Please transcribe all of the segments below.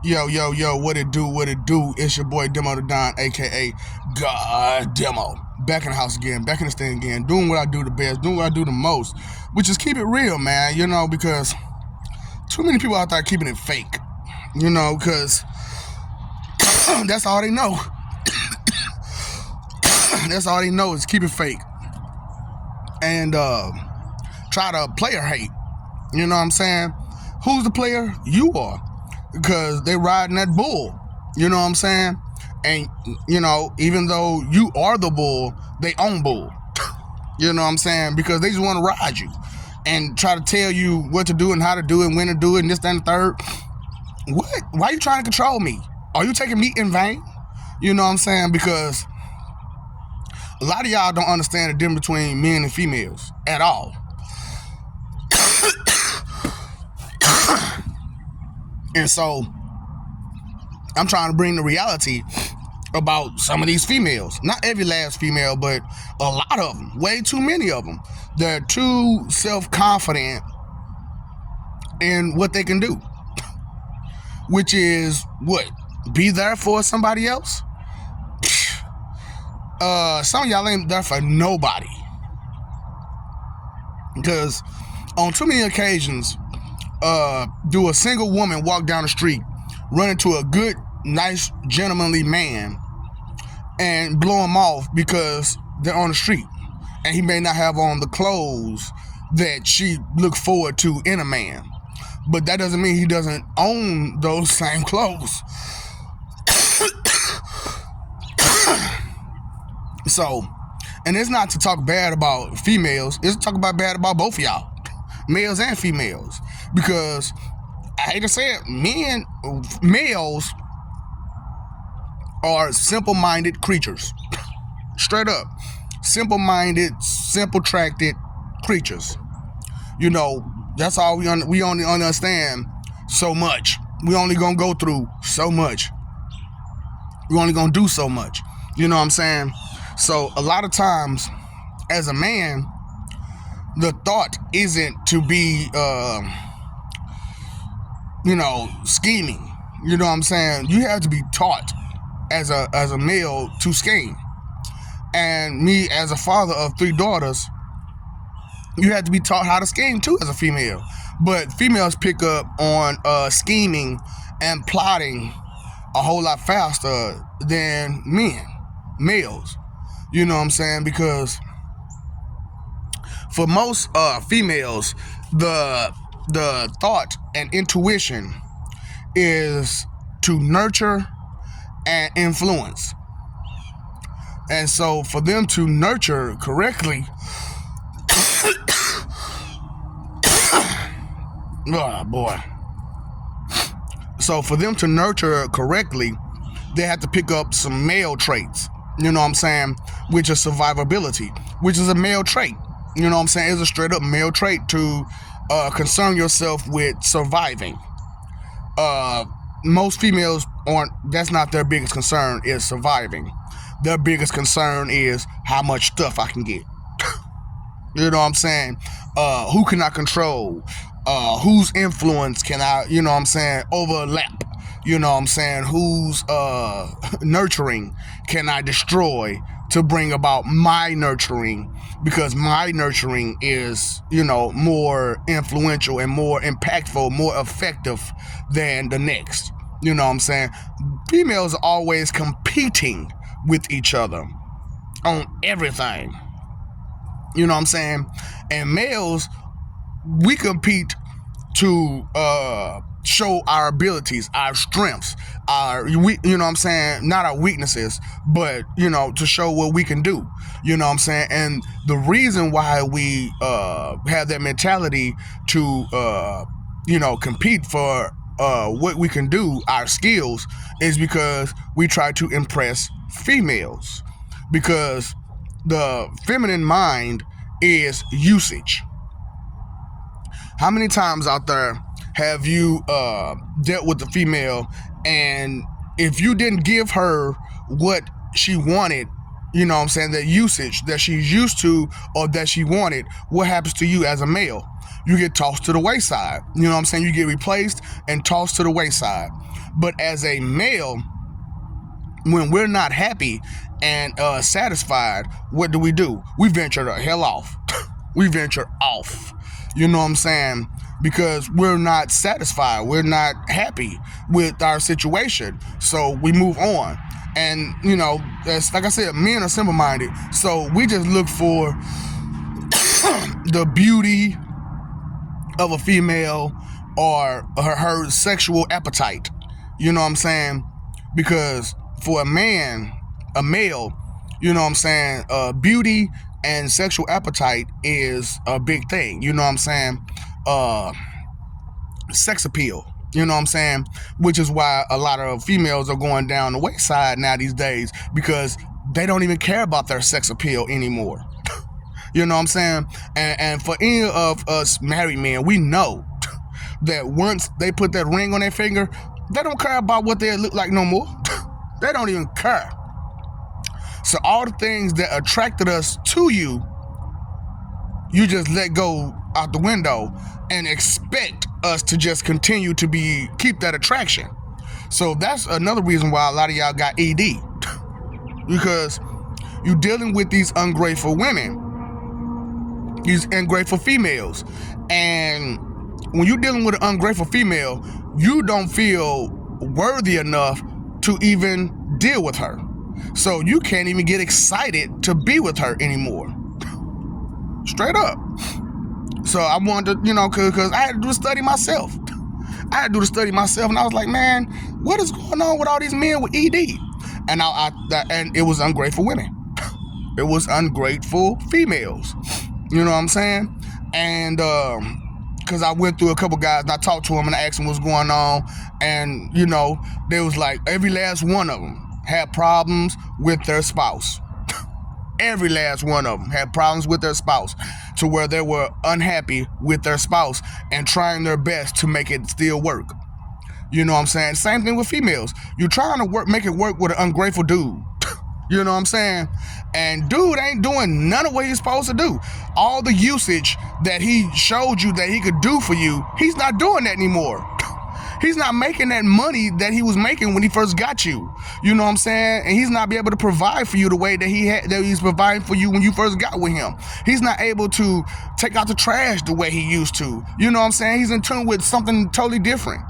Yo, what it do? It's your boy Demo the Don, aka God Demo. Back in the house again, back in the stand again, doing what I do the best, doing what I do the most, which is keep it real, man, because too many people out there keeping it fake, because that's all they know. That's all they know is keep it fake. And try to player hate. You know what I'm saying? Who's the player? You are. Because they riding that bull. You know what I'm saying? And, even though you are the bull, they own bull. You know what I'm saying? Because they just want to ride you and try to tell you what to do and how to do it, when to do it, and this, that, and the third. What? Why are you trying to control me? Are you taking me in vain? You know what I'm saying? Because a lot of y'all don't understand the difference between men and females at all. And so I'm trying to bring the reality about some of these females. Not every last female, but a lot of them. Way too many of them. They're too self-confident in what they can do. Which is what? Be there for somebody else? Some of y'all ain't there for nobody. Because on too many occasions, do a single woman walk down the street, run into a good, nice, gentlemanly man, and blow him off because they're on the street, and he may not have on the clothes that she looked forward to in a man. But that doesn't mean he doesn't own those same clothes. So, and it's not to talk bad about females, it's to talk about bad about both of y'all, males and females, because I hate to say it, males are simple-minded creatures. Straight up. Simple-minded, simple-tracted creatures. That's all we only understand so much. We only gonna go through so much. We only gonna do so much. You know what I'm saying? So a lot of times, as a man, the thought isn't to be, scheming. You know what I'm saying? You have to be taught as a male to scheme. And me, as a father of 3 daughters, you have to be taught how to scheme too as a female. But females pick up on scheming and plotting a whole lot faster than males. You know what I'm saying? Because for most females, the thought and intuition is to nurture and influence. And so for them to nurture correctly, oh boy. So for them to nurture correctly, they have to pick up some male traits. You know what I'm saying? Which is survivability, which is a male trait. You know what I'm saying? It's a straight up male trait to concern yourself with surviving. Most females that's not their biggest concern, is surviving. Their biggest concern is how much stuff I can get. You know what I'm saying? Who can I control? Whose influence can I, overlap? You know what I'm saying? Whose nurturing can I destroy to bring about my nurturing? Because my nurturing is, more influential and more impactful, more effective than the next. You know what I'm saying? Females are always competing with each other on everything. You know what I'm saying? And males, we compete to show our abilities, our strengths, not our weaknesses, but, to show what we can do. You know what I'm saying? And the reason why we have that mentality to, compete for what we can do, our skills, is because we try to impress females. Because the feminine mind is usage. How many times out there have you dealt with a female, and if you didn't give her what she wanted, that usage that she's used to or that she wanted, what happens to you as a male? You get tossed to the wayside. You get replaced and tossed to the wayside. But as a male, when we're not happy and satisfied, what do? We venture the hell off. We venture off. You know what I'm saying? Because we're not satisfied. We're not happy with our situation. So we move on. And, you know, that's, like I said, men are simple-minded. So we just look for the beauty of a female or her sexual appetite. You know what I'm saying? Because for a male, you know what I'm saying, beauty and sexual appetite is a big thing. You know what I'm saying? Sex appeal. You know what I'm saying? Which is why a lot of females are going down the wayside now these days, because they don't even care about their sex appeal anymore. You know what I'm saying? And for any of us married men, we know that once they put that ring on their finger, they don't care about what they look like no more. They don't even care. So all the things that attracted us to you, you just let go out the window and expect us to just continue to keep that attraction. So that's another reason why a lot of y'all got ED. Because you're dealing with these ungrateful women, these ungrateful females. And when you're dealing with an ungrateful female, you don't feel worthy enough to even deal with her. So you can't even get excited to be with her anymore. Straight up. So I wanted to, you know, because I had to do a study myself. And I was like, man, what is going on with all these men with ED? And and it was ungrateful women. It was ungrateful females. You know what I'm saying? And because I went through a couple guys and I talked to them and I asked them what's going on. And, you know, they was like, every last one of them had problems with their spouse. Every last one of them had problems with their spouse, to where they were unhappy with their spouse and trying their best to make it still work. You know what I'm saying? Same thing with females. You're trying to make it work with an ungrateful dude. You know what I'm saying? And dude ain't doing none of what he's supposed to do. All the usage that he showed you that he could do for you, he's not doing that anymore. He's not making that money that he was making when he first got you. You know what I'm saying? And he's not be able to provide for you the way that he's providing for you when you first got with him. He's not able to take out the trash the way he used to. You know what I'm saying? He's in tune with something totally different.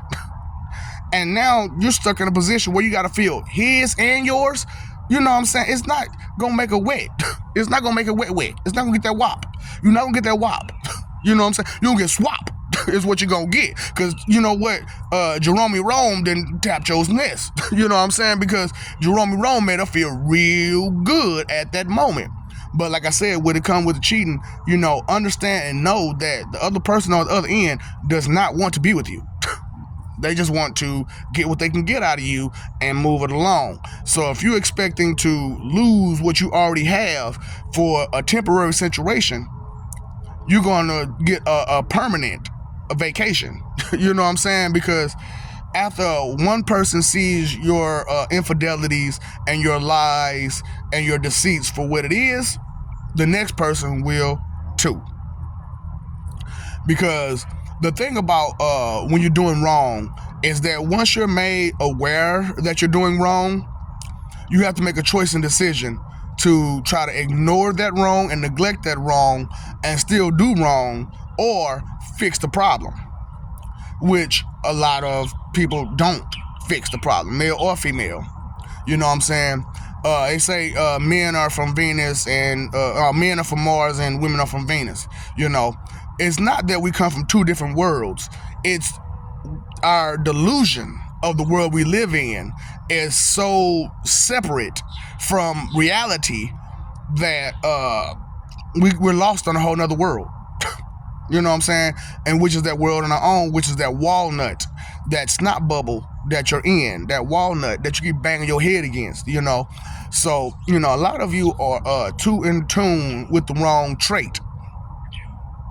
And now you're stuck in a position where you got to feel his and yours. You know what I'm saying? It's not going to make it wet. It's not going to make it wet. It's not going to get that wop. You're not going to get that wop. You know what I'm saying? You're going to get swap. Is what you're going to get. Because you know what? Jerome Rome didn't tap Joe's nest. You know what I'm saying? Because Jerome Rome made her feel real good at that moment. But like I said, when it comes with the cheating, you know, understand and know that the other person on the other end does not want to be with you. They just want to get what they can get out of you and move it along. So if you're expecting to lose what you already have for a temporary situation, you're going to get a permanent vacation. You know what I'm saying? Because after one person sees your infidelities and your lies and your deceits for what it is, the next person will too. Because the thing about when you're doing wrong is that once you're made aware that you're doing wrong, you have to make a choice and decision to try to ignore that wrong and neglect that wrong and still do wrong, or fix the problem, which a lot of people don't fix the problem, male or female. You know what I'm saying? They say men are from Venus and men are from Mars and women are from Venus. You know, it's not that we come from two different worlds. It's our delusion of the world we live in is so separate from reality that we're lost on a whole nother world. You know what I'm saying? And which is that world on our own, which is that walnut, that snot bubble that you're in, that walnut that you keep banging your head against, you know? So, you know, a lot of you are too in tune with the wrong trait.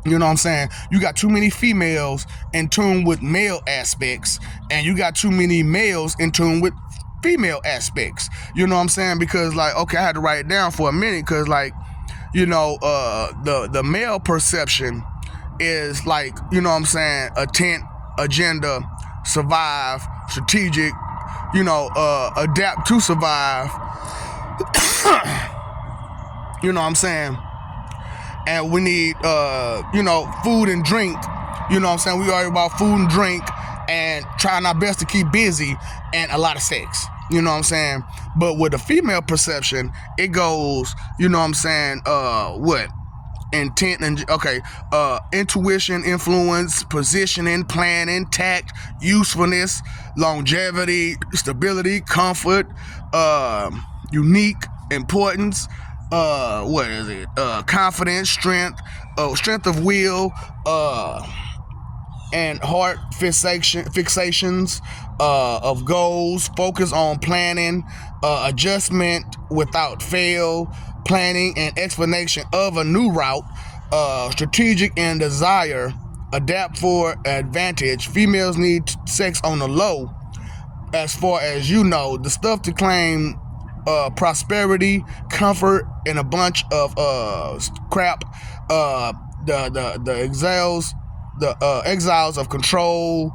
You know what I'm saying? You got too many females in tune with male aspects, and you got too many males in tune with female aspects. You know what I'm saying? Because, like, okay, I had to write it down for a minute because, like, you know, the male perception is like, you know what I'm saying, attempt, agenda, survive, strategic, adapt to survive. You know what I'm saying? And we need, food and drink. You know what I'm saying? We argue about food and drink and trying our best to keep busy and a lot of sex. You know what I'm saying? But with the female perception, it goes, what? Intent and intuition, influence, positioning, planning, tact, usefulness, longevity, stability, comfort, unique, importance, confidence, strength, strength of will, and heart fixations of goals, focus on planning, adjustment without fail, planning and explanation of a new route, strategic and desire, adapt for advantage. Females need sex on the low, as far as the stuff to claim prosperity, comfort, and a bunch of crap. The exiles of control,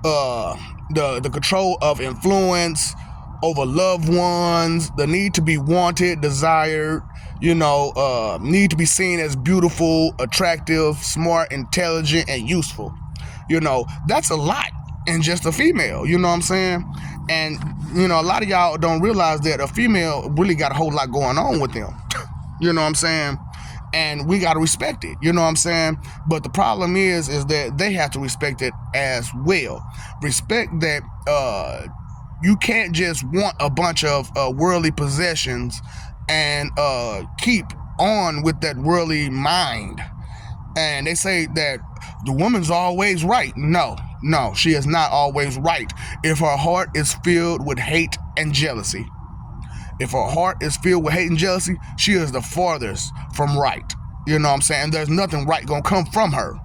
the control of influence over loved ones, the need to be wanted, desired, need to be seen as beautiful, attractive, smart, intelligent, and useful. That's a lot in just a female, you know what I'm saying? And, a lot of y'all don't realize that a female really got a whole lot going on with them. You know what I'm saying? And we got to respect it, you know what I'm saying? But the problem is that they have to respect it as well. Respect that you can't just want a bunch of worldly possessions and keep on with that worldly mind. And they say that the woman's always right. No, she is not always right if her heart is filled with hate and jealousy. If her heart is filled with hate and jealousy, she is the farthest from right. You know what I'm saying? There's nothing right gonna come from her.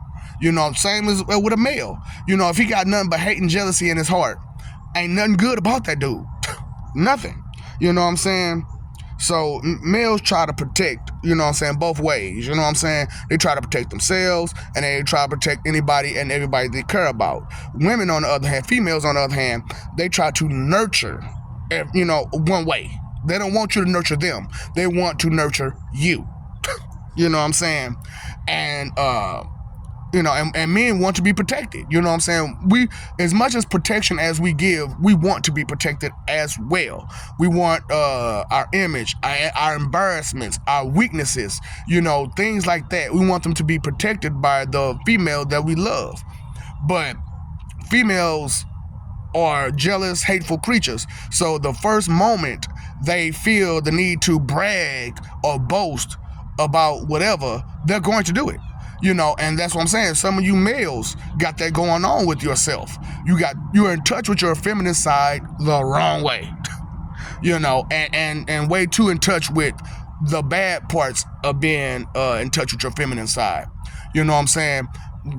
Same as with a male. If he got nothing but hate and jealousy in his heart, ain't nothing good about that dude. Nothing. You know what I'm saying? So males try to protect, both ways. You know what I'm saying? They try to protect themselves and they try to protect anybody and everybody they care about. Women, on the other hand, females, on the other hand, they try to nurture, one way. They don't want you to nurture them. They want to nurture you. You know what I'm saying? And, and men want to be protected. You know what I'm saying? We, as much as protection as we give, we want to be protected as well. We want our image, our embarrassments, our weaknesses, things like that. We want them to be protected by the female that we love. But females are jealous, hateful creatures. So the first moment they feel the need to brag or boast about whatever, they're going to do it. And that's what I'm saying. Some of you males got that going on with yourself. You're in touch with your feminine side the wrong way. And way too in touch with the bad parts of being in touch with your feminine side. You know what I'm saying?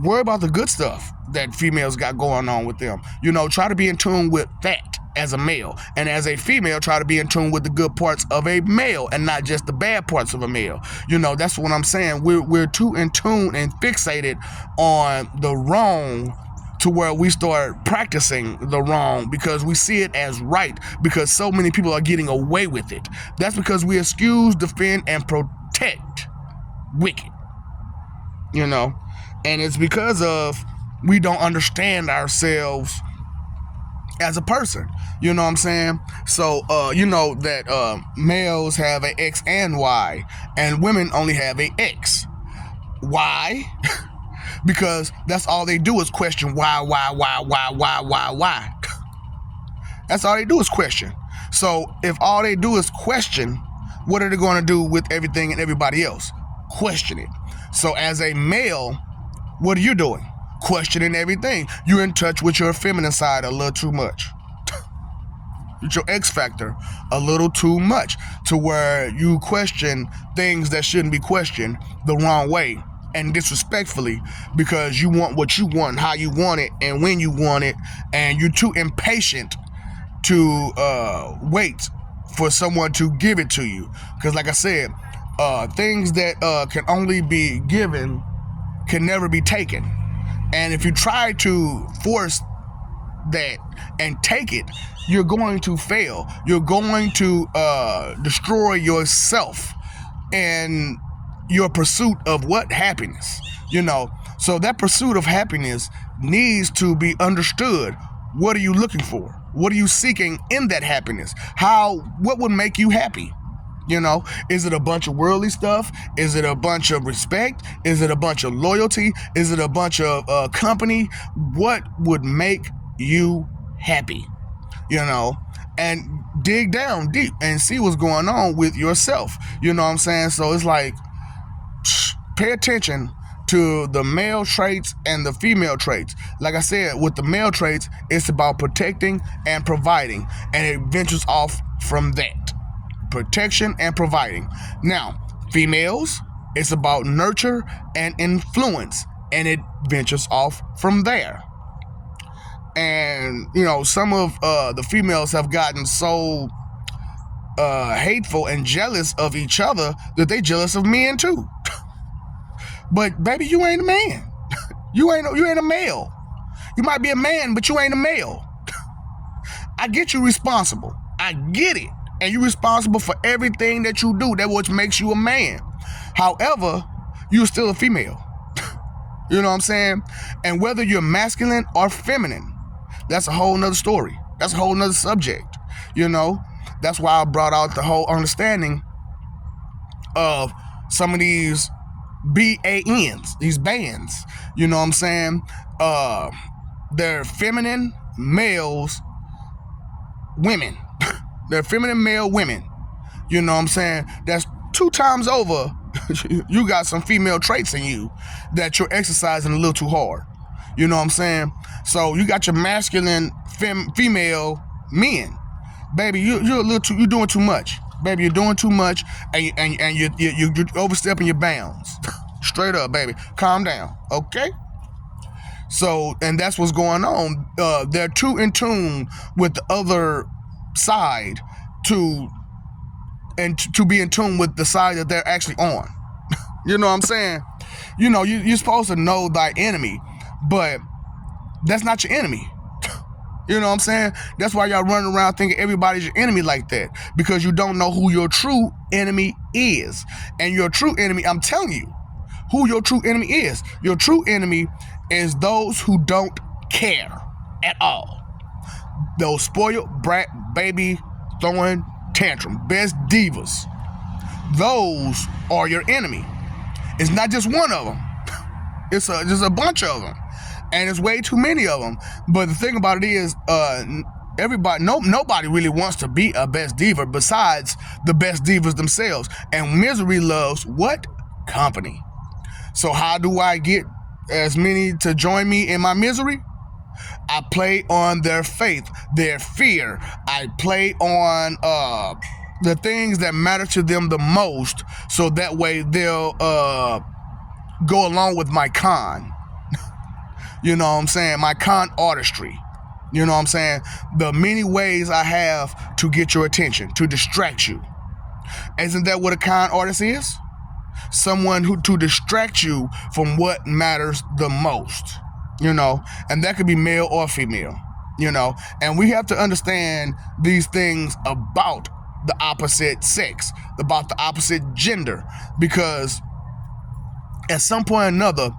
Worry about the good stuff that females got going on with them. Try to be in tune with that as a male. And as a female, try to be in tune with the good parts of a male and not just the bad parts of a male. That's what I'm saying. We're too in tune and fixated on the wrong to where we start practicing the wrong because we see it as right because so many people are getting away with it. That's because we excuse, defend, and protect wicked. And it's because of we don't understand ourselves as a person. You know what I'm saying? So, that males have an X and Y, and women only have a X. Why? Because that's all they do is question why. That's all they do is question. So, if all they do is question, what are they going to do with everything and everybody else? Question it. So, as a male, what are you doing? Questioning everything. You're in touch with your feminine side a little too much. With your X factor a little too much to where you question things that shouldn't be questioned the wrong way and disrespectfully because you want what you want, how you want it, and when you want it, and you're too impatient to wait for someone to give it to you. Because like I said, things that can only be given can never be taken. And if you try to force that and take it, you're going to fail. You're going to destroy yourself and your pursuit of what? Happiness. So that pursuit of happiness needs to be understood. What are you looking for? What are you seeking in that happiness? What would make you happy? Is it a bunch of worldly stuff? Is it a bunch of respect? Is it a bunch of loyalty? Is it a bunch of company? What would make you happy? And dig down deep and see what's going on with yourself. You know what I'm saying? So it's like, pay attention to the male traits and the female traits. Like I said, with the male traits, it's about protecting and providing, and it ventures off from that. Protection and providing. Now, females, it's about nurture and influence, and it ventures off from there. And some of the females have gotten so hateful and jealous of each other that they jealous of men too. But baby, you ain't a man. You ain't a male. You might be a man, but you ain't a male. I get you responsible. I get it. And you're responsible for everything that you do. That's what makes you a man. However, you're still a female. You know what I'm saying? And whether you're masculine or feminine, that's a whole nother story. That's a whole nother subject. That's why I brought out the whole understanding of some of these BANs, these bands. You know what I'm saying? They're feminine males, women. They're feminine male women. You know what I'm saying? That's 2 times over. You got some female traits in you that you're exercising a little too hard. You know what I'm saying? So you got your masculine female men. Baby, you're a little too. You're doing too much. Baby, you're doing too much, and you're overstepping your bounds. Straight up, baby. Calm down, okay? So, and that's what's going on. They're too in tune with the other side to be in tune with the side that they're actually on. You know what I'm saying? You're supposed to know thy enemy, but that's not your enemy. You know what I'm saying? That's why y'all running around thinking everybody's your enemy like that, because you don't know who your true enemy is. And your true enemy, I'm telling you who your true enemy is. Your true enemy is those who don't care at all. Those spoiled brat baby throwing tantrum, best divas. Those are your enemy. It's not just one of them. It's just a bunch of them. And it's way too many of them. But the thing about it is, nobody really wants to be a best diva besides the best divas themselves. And misery loves what? Company. So how do I get as many to join me in my misery? I play on their faith, their fear. I play on the things that matter to them the most, so that way they'll go along with my con. You know what I'm saying? My con artistry. You know what I'm saying? The many ways I have to get your attention, to distract you. Isn't that what a con artist is? Someone who to distract you from what matters the most. And that could be male or female. And we have to understand these things about the opposite sex, about the opposite gender, because at some point or another,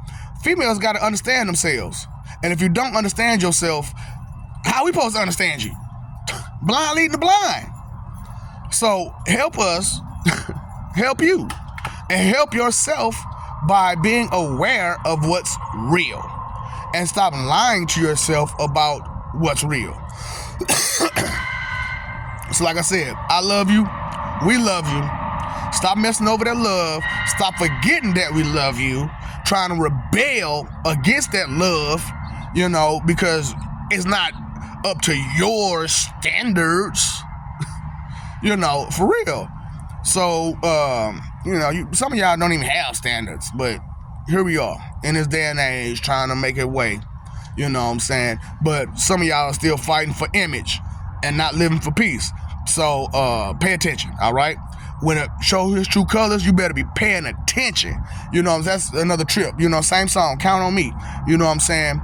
females got to understand themselves. And if you don't understand yourself, how are we supposed to understand you? Blind leading the blind. So help us help you, and help yourself by being aware of what's real, and stop lying to yourself about what's real. So like I said, I love you. We love you. Stop messing over that love. Stop forgetting that we love you. Trying to rebel against that love, because it's not up to your standards, for real. So, some of y'all don't even have standards, but here we are in this day and age trying to make it way. You know what I'm saying? But some of y'all are still fighting for image and not living for peace. So pay attention, all right? When it shows his true colors, you better be paying attention. That's another trip. Same song, Count on Me. You know what I'm saying?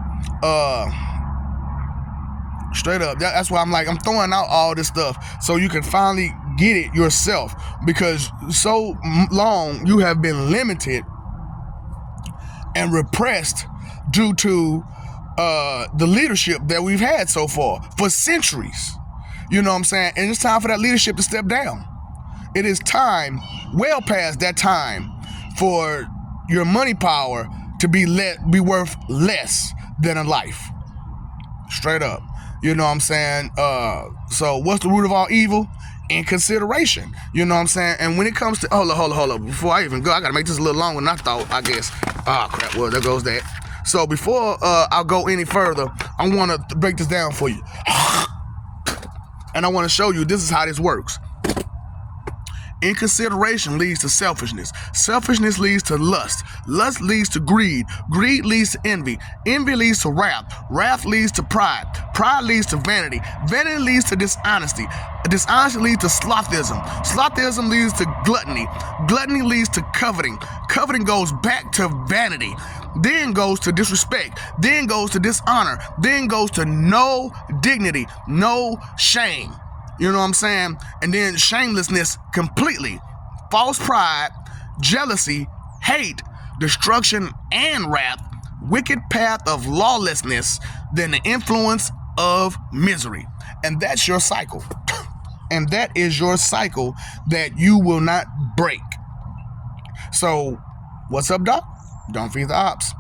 Straight up. That's why I'm throwing out all this stuff so you can finally get it yourself, because so long you have been limited and repressed due to the leadership that we've had so far for centuries. You know what I'm saying? And it's time for that leadership to step down. It is time, well past that time, for your money power to be worth less than a life. Straight up. You know what I'm saying? So what's the root of all evil? Inconsideration. You know what I'm saying? And when it comes to hold up. Before I even go, I gotta make this a little longer than I thought, I guess. Ah, crap. Well, there goes that. So before I'll go any further, I want to break this down for you. And I want to show you this is how this works. Inconsideration leads to selfishness. Selfishness leads to lust. Lust leads to greed. Greed leads to envy. Envy leads to wrath. Wrath leads to pride. Pride leads to vanity. Vanity leads to dishonesty. Dishonesty leads to slothism. Slothism leads to gluttony. Gluttony leads to coveting. Coveting goes back to vanity. Then goes to disrespect. Then goes to dishonor. Then goes to no dignity, no shame. You know what I'm saying? And then shamelessness completely. False pride, jealousy, hate, destruction, and wrath. Wicked path of lawlessness, then the influence of misery. And that's your cycle. And that is your cycle that you will not break. So, what's up, Doc? Don't feed the ops.